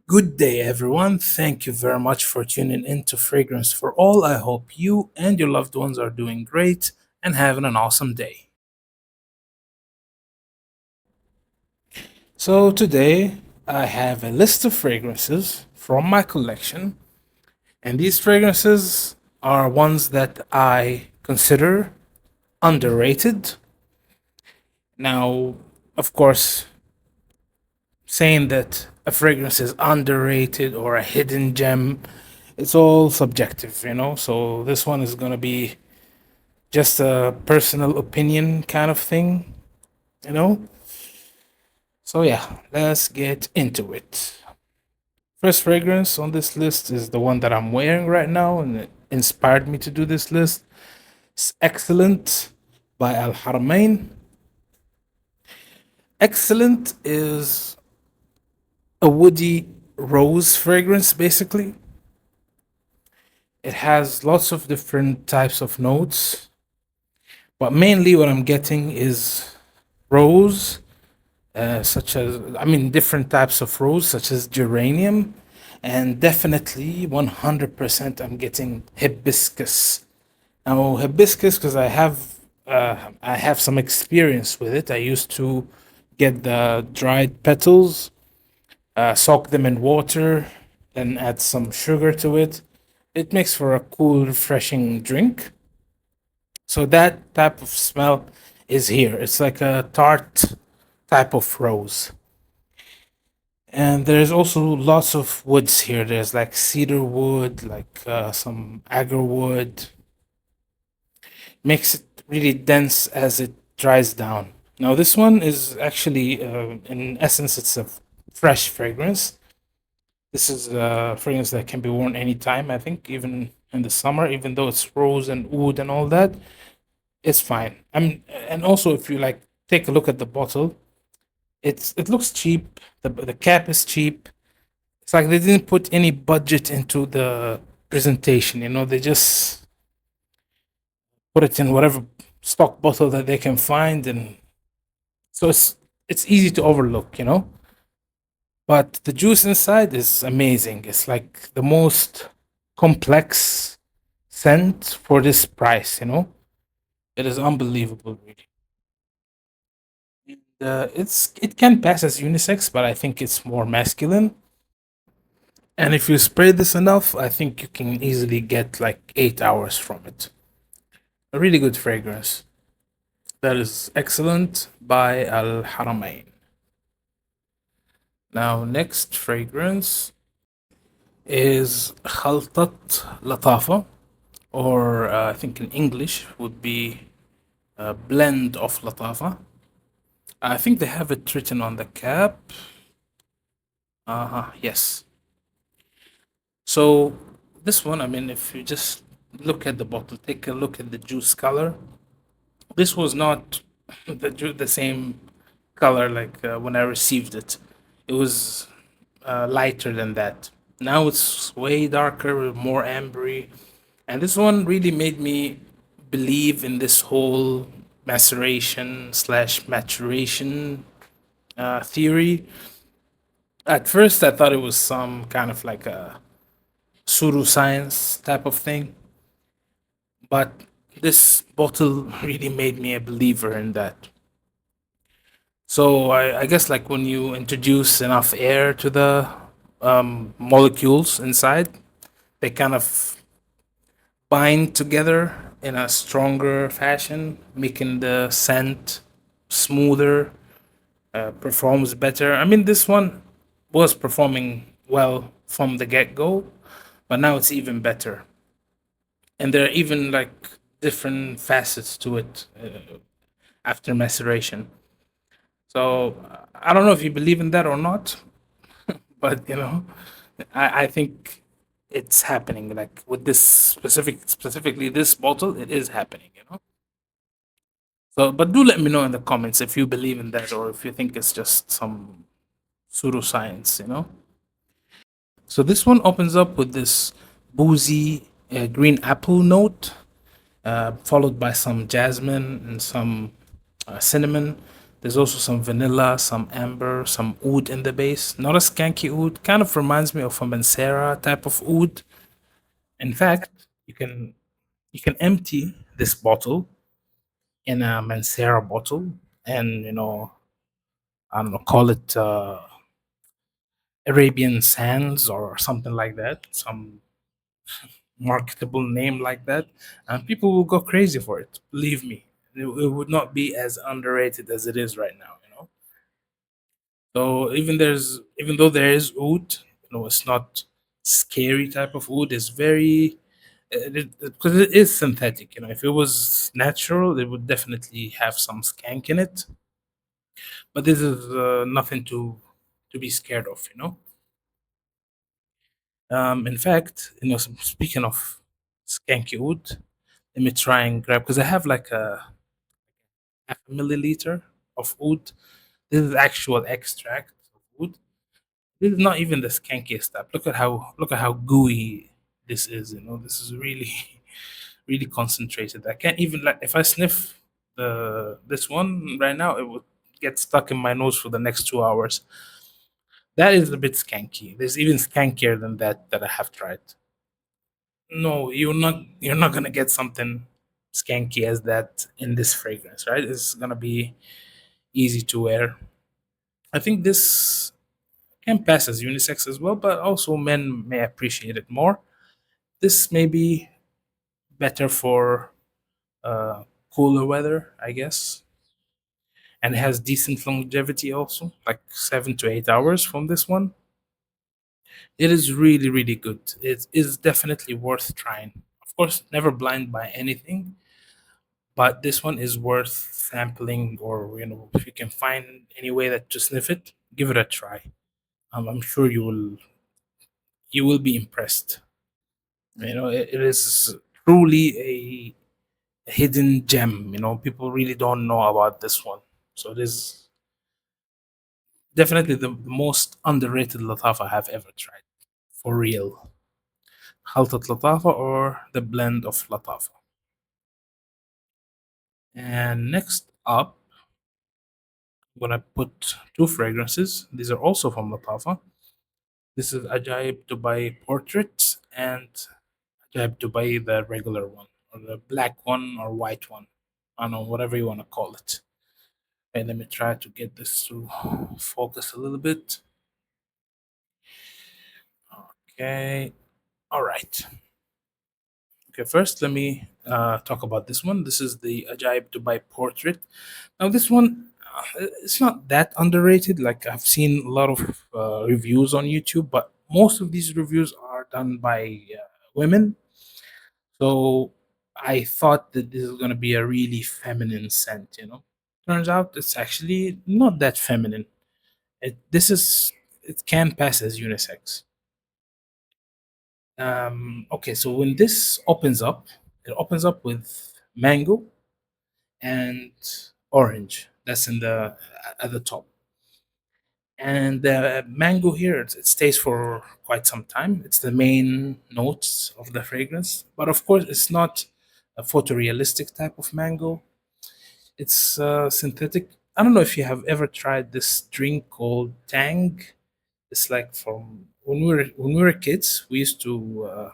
Good day, everyone. Thank you very much for tuning in to Fragrance for All. I hope you and your loved ones are doing great and having an awesome day. So, today I have a list of fragrances from my collection, and these fragrances are ones that I consider underrated. Now, of course, saying that a fragrance is underrated or a hidden gem, it's all subjective. So, this one is going to be just a personal opinion kind of thing, you know? So, yeah, let's get into it. First fragrance on this list is the one that I'm wearing right now, and it inspired me to do this list. It's Excellent by Al Haramain. Excellent is a woody rose fragrance, basically. It has lots of different types of notes, but mainly what I'm getting is rose, such as, different types of rose, such as geranium, and definitely 100% I'm getting hibiscus. Now, hibiscus, because I have some experience with it. I used to get the dried petals, soak them in water, then add some sugar to it. It makes for a cool, refreshing drink. So that type of smell is here. It's like a tart type of rose. And there's also lots of woods here. There's like cedar wood, like some agar wood. Makes it really dense as it dries down. Now, this one is actually, in essence, it's a fresh fragrance. This is a fragrance that can be worn anytime, I think, even in the summer, even though it's rose and wood and all that, it's fine. And also, if you like take a look at the bottle, it looks cheap. The cap is cheap. It's like they didn't put any budget into the presentation. They just put it in whatever stock bottle that they can find, and so it's easy to overlook. But the juice inside is amazing. It's like the most complex scent for this price. It is unbelievable, really. It can pass as unisex, but I think it's more masculine. And if you spray this enough, I think you can easily get like 8 hours from it. A really good fragrance. That is Excellent by Al Haramain. Now, next fragrance is Khaltat Latafa, or I think in English would be a blend of Latafa. I think they have it written on the cap. Yes. So this one, if you just look at the bottle, take a look at the juice color. This was not the same color like when I received it. It was lighter than that. Now it's way darker, more ambery, and this one really made me believe in this whole maceration slash maturation theory. At first, I thought it was some kind of like a pseudoscience type of thing, but this bottle really made me a believer in that. So I guess like when you introduce enough air to the molecules inside, they kind of bind together in a stronger fashion, making the scent smoother, performs better. This one was performing well from the get go, but now it's even better. And there are even like different facets to it after maceration. So I don't know if you believe in that or not, but I think it's happening. Like with this specifically this bottle, it is happening. So, but do let me know in the comments if you believe in that or if you think it's just some pseudoscience. So this one opens up with this boozy green apple note, followed by some jasmine and some cinnamon. There's also some vanilla, some amber, some oud in the base. Not a skanky oud. Kind of reminds me of a Mancera type of oud. In fact, you can empty this bottle in a Mancera bottle, and I don't know, call it Arabian Sands or something like that, some marketable name like that, and people will go crazy for it. Believe me, it would not be as underrated as it is right now. So even though there is oud, it's not scary type of oud. It's very because it is synthetic. If it was natural, it would definitely have some skank in it. But this is nothing to be scared of. In fact, speaking of skanky oud, let me try and grab because I have like a half a milliliter of oud. This is actual extract of oud. This is not even the skankiest stuff. Look at how gooey this is. This is really really concentrated. I can't even like if I sniff the this one right now, it would get stuck in my nose for the next 2 hours. That is a bit skanky. There's even skankier than that I have tried. No, you're not gonna get something skanky as that in this fragrance, right? It's gonna be easy to wear. I think this can pass as unisex as well, but also men may appreciate it more. This may be better for cooler weather, I guess, and it has decent longevity also, like 7 to 8 hours from this one. It is really, really good. It is definitely worth trying. Of course, never blind buy anything, but this one is worth sampling, or if you can find any way that to sniff it, give it a try. I'm sure you will be impressed. It is truly a hidden gem. People really don't know about this one, so it is definitely the most underrated Latafa I have ever tried, for real. Khaltat Latafa or the blend of Latafa. And next up, I'm gonna put two fragrances. These are also from Latafa. This is Ajaib Dubai Portrait and Ajaib Dubai, the regular one, or the black one or white one. I don't know, whatever you want to call it. Okay, let me try to get this to focus a little bit. Okay, all right. Okay, first let me talk about this one. This is the Ajaib Dubai Portrait. Now, this one, it's not that underrated. Like, I've seen a lot of reviews on YouTube, but most of these reviews are done by women. So I thought that this is going to be a really feminine scent. Turns out it's actually not that feminine. It can pass as unisex. Okay, so when this opens up, it opens up with mango and orange. That's in the at the top. And the mango here, it stays for quite some time. It's the main notes of the fragrance, but of course, it's not a photorealistic type of mango. It's synthetic. I don't know if you have ever tried this drink called Tang. It's like from when we were kids, we used to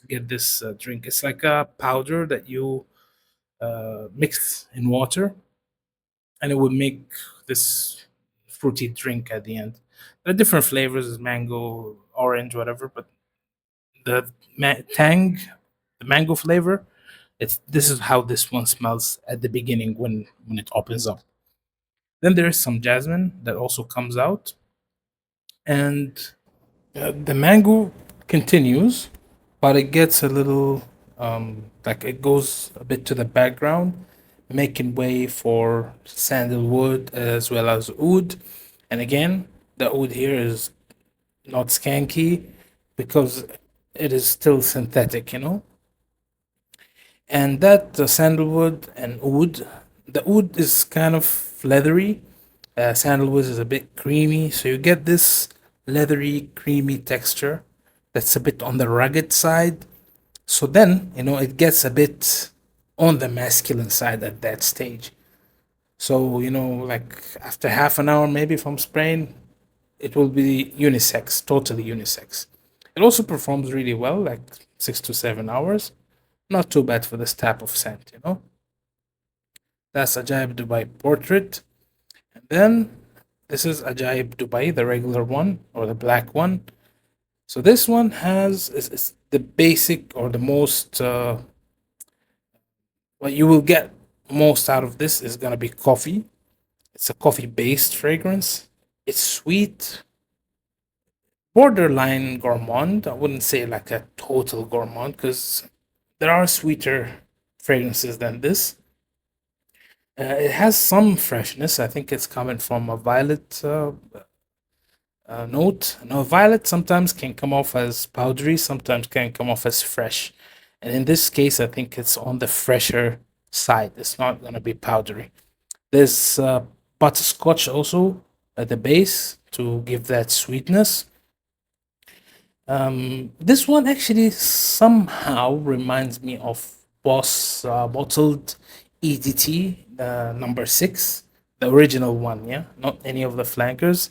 get this drink. It's like a powder that you mix in water, and it would make this fruity drink at the end. There are different flavors: mango, orange, whatever. But the tang, the mango flavor, this is how this one smells at the beginning when it opens up. Then there is some jasmine that also comes out, and the mango continues, but it gets a little like it goes a bit to the background, making way for sandalwood as well as oud. And again, the oud here is not skanky because it is still synthetic. And that the sandalwood and oud, the oud is kind of leathery. Sandalwood is a bit creamy, so you get this leathery, creamy texture that's a bit on the rugged side. So then, it gets a bit on the masculine side at that stage. So, like after half an hour, maybe from spraying, it will be unisex, totally unisex. It also performs really well, like 6 to 7 hours. Not too bad for this type of scent. That's Ajaib Dubai Portrait. And then this is Ajaib Dubai, the regular one or the black one. So this one is the basic or the most, what you will get most out of this is going to be coffee. It's a coffee based fragrance. It's sweet, borderline gourmand. I wouldn't say like a total gourmand because there are sweeter fragrances than this. It has some freshness. I think it's coming from a violet note. Now, violet sometimes can come off as powdery, sometimes can come off as fresh. And in this case, I think it's on the fresher side. It's not going to be powdery. There's butterscotch also at the base to give that sweetness. This one actually somehow reminds me of Boss bottled EDT number 6, the original one, yeah, not any of the flankers.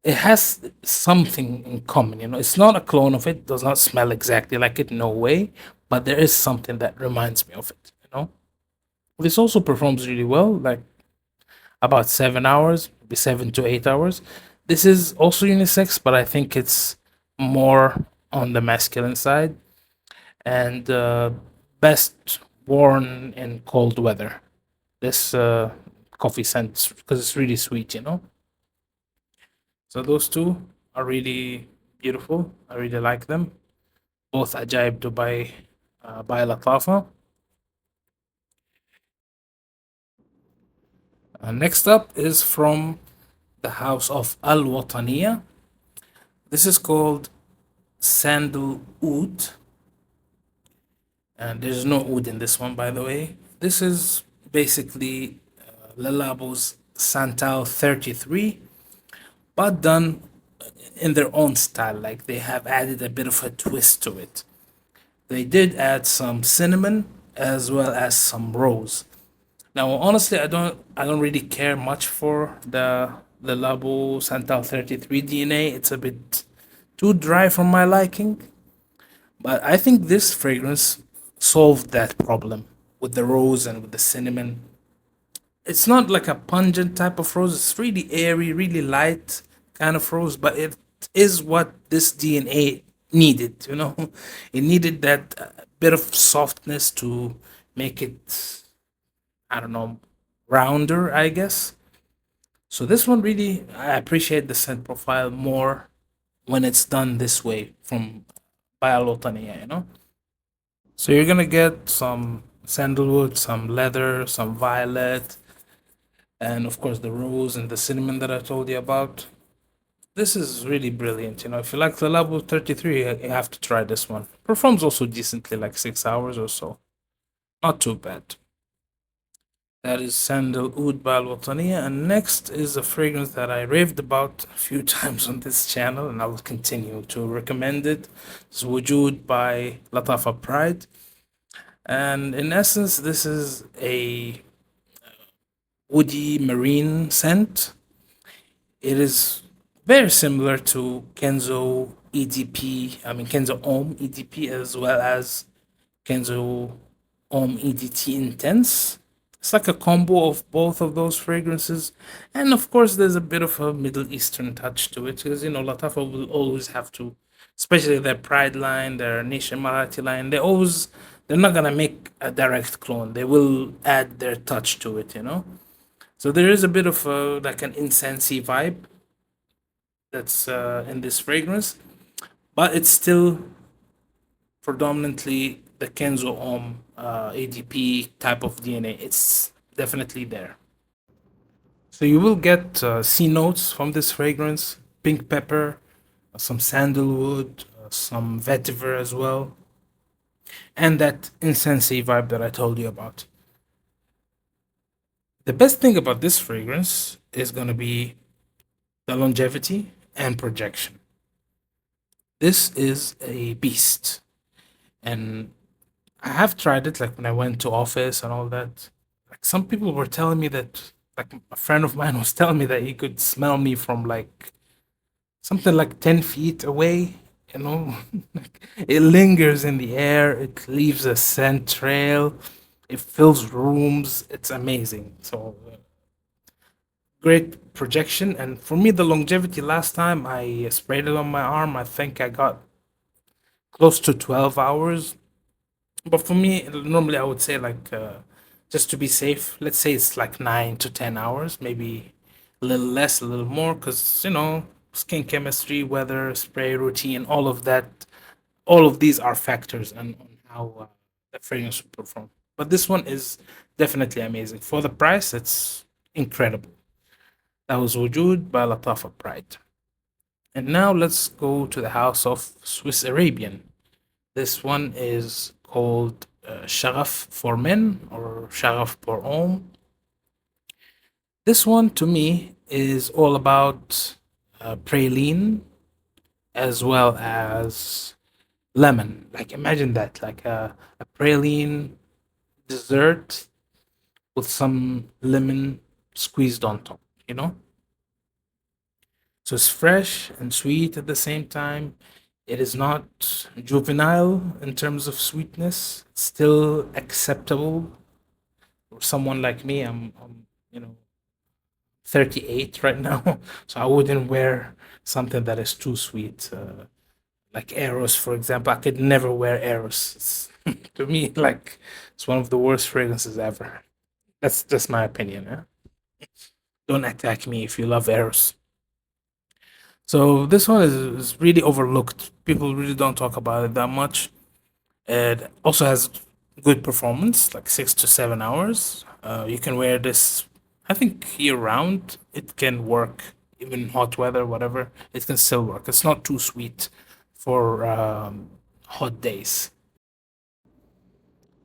It has something in common, It's not a clone of it, does not smell exactly like it, no way, but there is something that reminds me of it. This also performs really well, like about 7 hours, maybe 7 to 8 hours. This is also unisex, but I think it's more on the masculine side and best worn in cold weather. This coffee scent because it's really sweet. So those two are really beautiful. I really like them. Both Ajaib Dubai by Lattafa. Next up is from the house of Al Wataniah. This is called Sandal Oud, and there's no oud in this one, by the way. This is basically Lalabo's Santal 33, but done in their own style. Like they have added a bit of a twist to it. They did add some cinnamon as well as some rose. Now, honestly, I don't really care much for the Labo Santal 33 DNA. It's a bit too dry for my liking. But I think this fragrance solved that problem with the rose and with the cinnamon. It's not like a pungent type of rose. It's really airy, really light kind of rose, but it is what this DNA needed. It needed that bit of softness to make it, I don't know, rounder, I guess. So this one really, I appreciate the scent profile more when it's done this way from Bialotania. So you're gonna get some sandalwood, some leather, some violet, and of course the rose and the cinnamon that I told you about. This is really brilliant. If you like the Labo 33, you have to try this one. Performs also decently, like 6 hours or so. Not too bad. That is Sandalwood by Al Wataniya. And next is a fragrance that I raved about a few times on this channel, and I will continue to recommend it. It's Wujud by Lattafa Pride. And in essence, this is a woody marine scent. It is very similar to Kenzo EDP, I mean Kenzo Om EDP, as well as Kenzo Om EDT Intense. It's like a combo of both of those fragrances. And of course, there's a bit of a Middle Eastern touch to it because, Latafa will always have to, especially their Pride line, their Nisha Marathi line, they're not going to make a direct clone. They will add their touch to it. So there is a bit of like an incensey vibe that's in this fragrance, but it's still predominantly the Kenzo Om ADP type of DNA. It's definitely there. So you will get C notes from this fragrance, pink pepper, some sandalwood, some vetiver as well, and that incensey vibe that I told you about. The best thing about this fragrance is going to be the longevity and projection. This is a beast. And I have tried it like when I went to office and all that, like some people were telling me that, like a friend of mine was telling me that he could smell me from like something like 10 feet away, you know. Like, it lingers in the air, it leaves a scent trail, it fills rooms. It's amazing. So, great projection. And for me, the longevity last time I sprayed it on my arm, I think I got close to 12 hours. But for me, normally I would say like just to be safe, let's say it's like 9 to 10 hours, maybe a little less, a little more, because skin chemistry, weather, spray routine, all of that, all of these are factors on how the fragrance will perform. But this one is definitely amazing for the price. It's incredible. That was Wujud by Lattafa Pride. And now let's go to the house of Swiss Arabian. This one is called Shagaf for Men or Shagaf pour homme. This one to me is all about praline as well as lemon. Like imagine that, like a praline dessert with some lemon squeezed on top, you know? So it's fresh and sweet at the same time. It is not juvenile in terms of sweetness. It's still acceptable for someone like me. I'm 38 right now, so I wouldn't wear something that is too sweet, like Eros, for example. I could never wear Eros. To me, like it's one of the worst fragrances ever. That's just my opinion. Don't attack me if you love Eros. So this one is really overlooked. People really don't talk about it that much. It also has good performance, like 6 to 7 hours. You can wear this, I think, year round. It can work, even in hot weather, whatever. It can still work. It's not too sweet for hot days.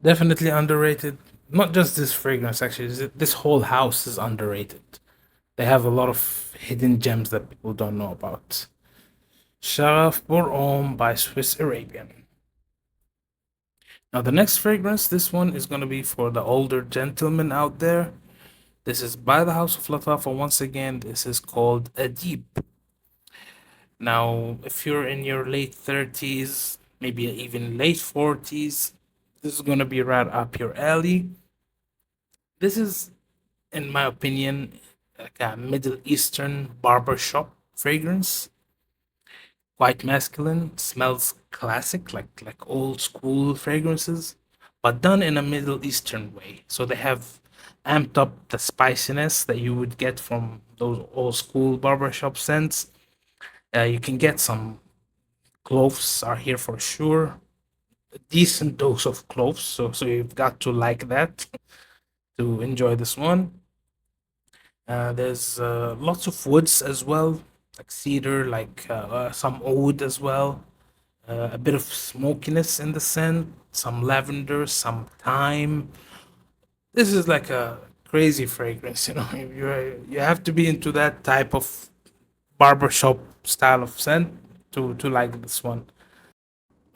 Definitely underrated. Not just this fragrance, actually. This whole house is underrated. They have a lot of hidden gems that people don't know about. Sharaf Bourhomme by Swiss Arabian. Now, the next fragrance, this one is going to be for the older gentlemen out there. This is by the House of Lattafa once again. This is called Adib. Now, if you're in your late 30s, maybe even late 40s, this is going to be right up your alley. This is, in my opinion, like a Middle Eastern barbershop fragrance. Quite masculine, smells classic, like old school fragrances, but done in a Middle Eastern way. So they have amped up the spiciness that you would get from those old school barbershop scents. You can get some cloves are here for sure. A decent dose of cloves, so you've got to like that to enjoy this one. There's lots of woods as well, like cedar, like some oud as well. A bit of smokiness in the scent, some lavender, some thyme. This is like a crazy fragrance, you know. You have to be into that type of barbershop style of scent to like this one.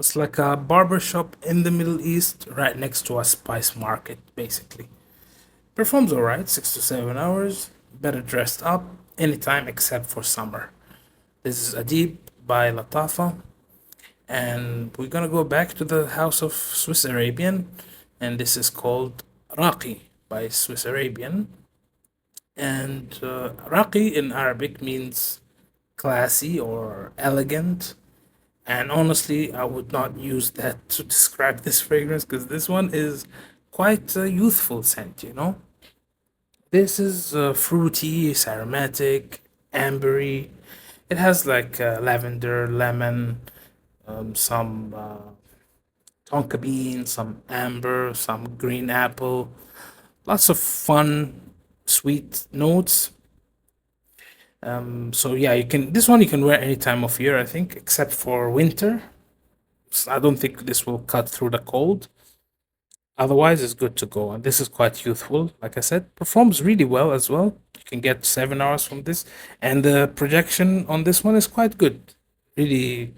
It's like a barbershop in the Middle East, right next to a spice market, basically. Performs alright, 6 to 7 hours. Better dressed up anytime except for summer. This is Adib by Lattafa. And we're gonna go back to the house of Swiss Arabian, and this is called Raqi by Swiss Arabian. And Raqi in Arabic means classy or elegant. And honestly, I would not use that to describe this fragrance because this one is quite a youthful scent, you know? This is fruity, it's aromatic, ambery. It has like lavender, lemon, some tonka bean, some amber, some green apple. Lots of fun, sweet notes. So yeah, you can this one you can wear any time of year, I think, except for winter. I don't think this will cut through the cold. Otherwise, it's good to go. And this is quite youthful. Like I said, performs really well as well. You can get 7 hours from this, and the projection on this one is quite good. Really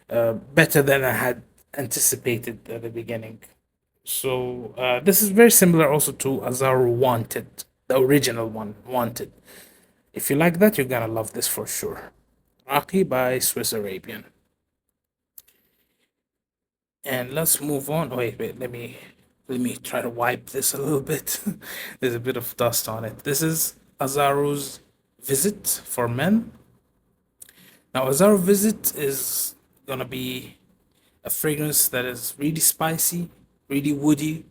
better than I had anticipated at the beginning. So this is very similar also to Azzaro Wanted, the original one, Wanted. If you like that, you're gonna love this for sure. Rocky by Swiss Arabian. And let's move on. Oh, wait, let me try to wipe this a little bit. There's a bit of dust on it. This is Azzaro's Visit for Men. Now, Azzaro Visit is gonna be a fragrance that is really spicy, really woody.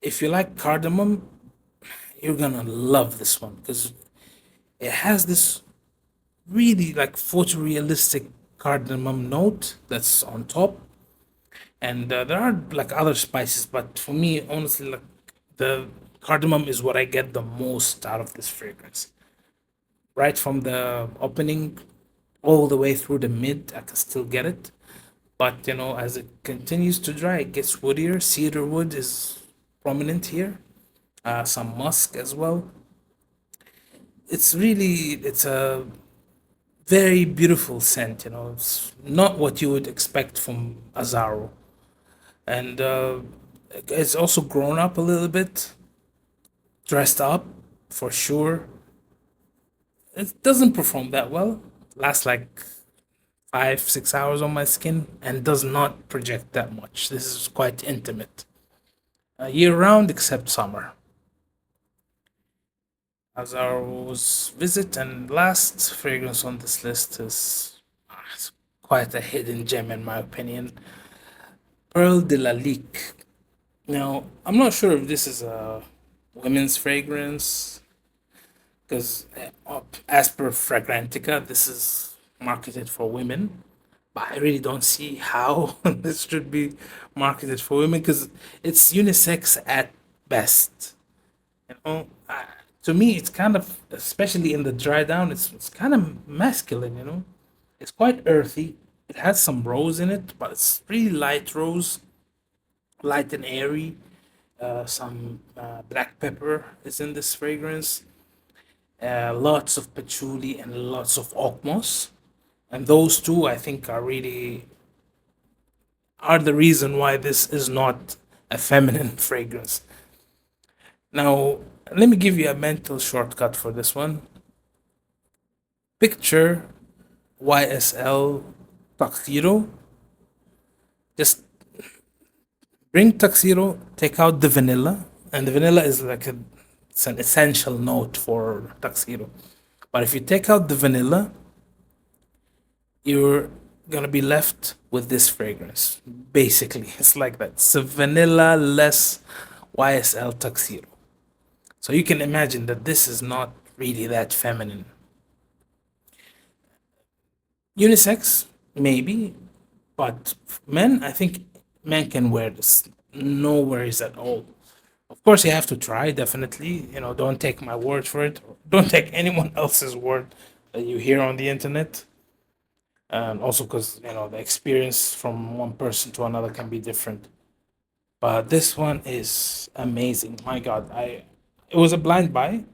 If you like cardamom, you're gonna love this one because it has this really like photorealistic cardamom note that's on top, and there are like other spices, but for me, honestly, like the cardamom is what I get the most out of this fragrance. Right from the opening all the way through the mid, I can still get it. But as it continues to dry, it gets woodier. Cedar wood is prominent here. Some musk as well. It's a very beautiful scent. It's not what you would expect from Azzaro, and it's also grown up a little bit, dressed up for sure. It doesn't perform that well. Lasts like 5, 6 hours on my skin and does not project that much. This is quite intimate. Year round except summer. Azzaro's Visit, and last fragrance on this list is it's quite a hidden gem in my opinion. Pearl de Lalique. Now, I'm not sure if this is a women's fragrance because, as per Fragrantica, this is marketed for women. But I really don't see how this should be marketed for women because it's unisex at best. To me, it's kind of, especially in the dry down, it's kind of masculine. It's quite earthy. It has some rose in it, but it's really light rose, light and airy. Some black pepper is in this fragrance. Lots of patchouli and lots of oak moss, and those two I think are the reason why this is not a feminine fragrance. Now, let me give you a mental shortcut for this one. Picture YSL tuxedo. Just bring tuxedo, take out the vanilla, and the vanilla is like it's an essential note for tuxedo. But if you take out the vanilla, you're gonna be left with this fragrance. Basically, it's like that. It's a vanilla less YSL tuxedo. So you can imagine that this is not really that feminine. Unisex, maybe, but men, I think men can wear this. No worries at all. Of course, you have to try, definitely. Don't take my word for it. Don't take anyone else's word that you hear on the internet. And also because, the experience from one person to another can be different. But this one is amazing. My God, it was a blind buy,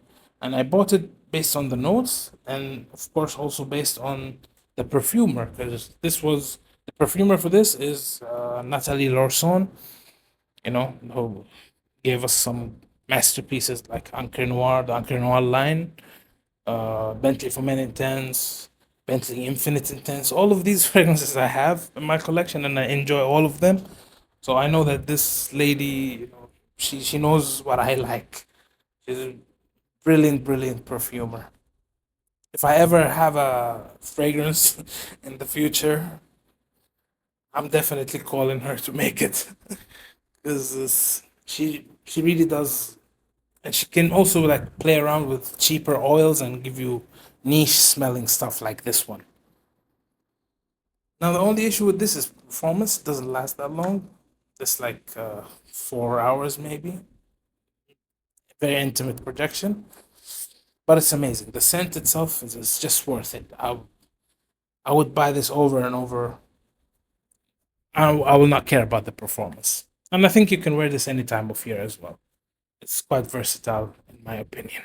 and I bought it based on the notes, and of course also based on the perfumer, because the perfumer for this is Natalie Lorson. Who gave us some masterpieces like Ancre Noir, the Ancre Noir line, Bentley for Men Intense, Bentley Infinite Intense. All of these fragrances I have in my collection, and I enjoy all of them. So I know that this lady, she knows what I like. She's a brilliant, brilliant perfumer. If I ever have a fragrance in the future, I'm definitely calling her to make it because she really does, and she can also like play around with cheaper oils and give you niche smelling stuff like this one. Now the only issue with this is performance. It doesn't last that long. Just like 4 hours maybe. Very intimate projection, but it's amazing. The scent itself is just worth it. I would buy this over and over. I will not care about the performance, and I think you can wear this any time of year as well. It's quite versatile, in my opinion.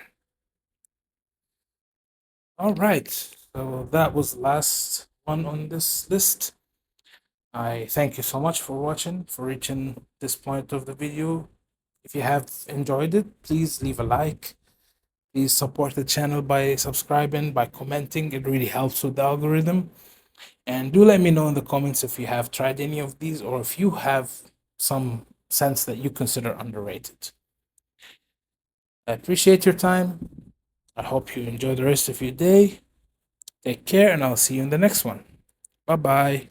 All right, so that was the last one on this list. I thank you so much for watching, for reaching this point of the video. If you have enjoyed it, please leave a like. Please support the channel by subscribing, by commenting. It really helps with the algorithm. And do let me know in the comments if you have tried any of these or if you have some scents that you consider underrated. I appreciate your time. I hope you enjoy the rest of your day. Take care, and I'll see you in the next one. Bye bye.